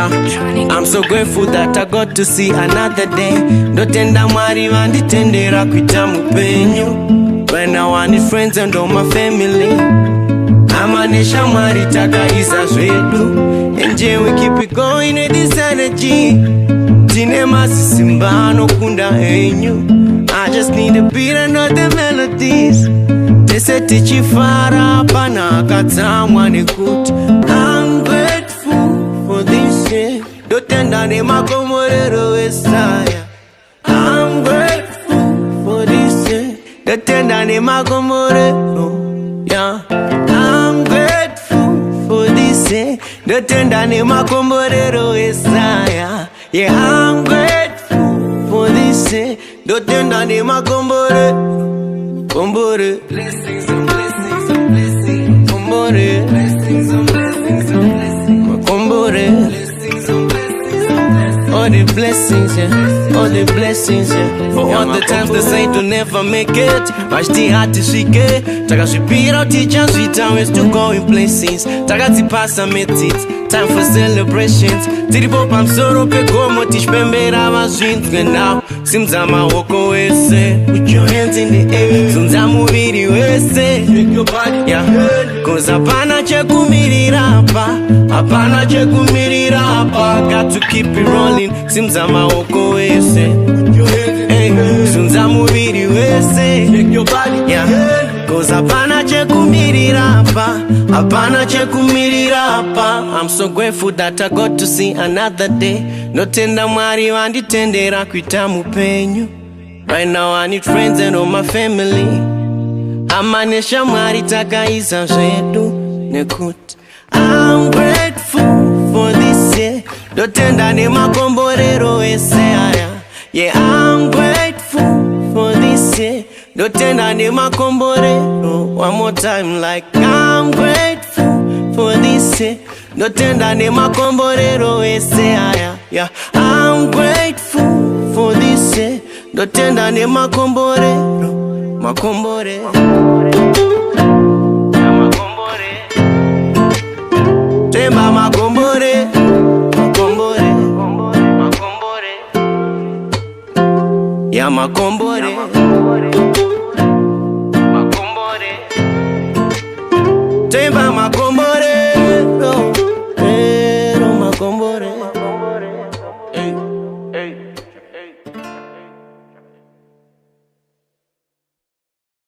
Yeah, I'm so grateful that I got to see another day. Ndotenda mwari vanditendera kuita mupenyu. When I wanted friends and all my family, amanesha mwari takaisa zvedu. And we keep it going with this energy. Tine masisimba nokunda enyu. I just need a beat and not the melodies. Tese tichifara pana katamwa nekuti. I'm grateful for this year. Dotenda ne makomorero esaya. I'm grateful for this year. Dotenda ne makomorero. Yeah. I'm grateful for this year. Dotenda ne makomorero esaya. Yeah, I'm grateful for this year. Dotenda ne makomorero. Kombore, blessings and blessings and blessings. Kombore, blessings and blessings and blessings. Kombore, blessings and blessings and blessings. All the blessings, yeah, all the blessings, yeah. For all the times they say to never make it, but still had to seek it. Taka shipira teachers, we time is to go in places. Taka tipasa metit, time for celebrations. Tiripop I'm sorrow pe como tish pembera mazins. And now, seems I'm a walk away, say, put your hands in the air. Seems I'm moving you say, shake your body, yeah. Cause apana cheku mirirapa, apana cheku mirirapa. Got to keep it rolling. Seems I'm a walk away, say, put your hands in the air. Seems I'm moving you say, shake your body, yeah. Cause apana cheku mirirapa, apana cheku mirirapa. I'm so grateful that I got to see another day. Notenda mwari vanditendera kuita mupenyu. Right now I need friends and all my family. Amanesha mwari takaisa zvedu nekuti. I'm grateful for this year. Dotenda ne makomborero esaya. Yeah, I'm grateful for this year. Dotenda ne makomborero. One more time like I'm grateful for this year. Dotenda ne makomborero esaya. Yeah, I'm grateful for this year. Dotenda ne makomborero. Makombore. Yeah, makombore. Temba makombore. Makombore. Makombore. Yeah, makombore.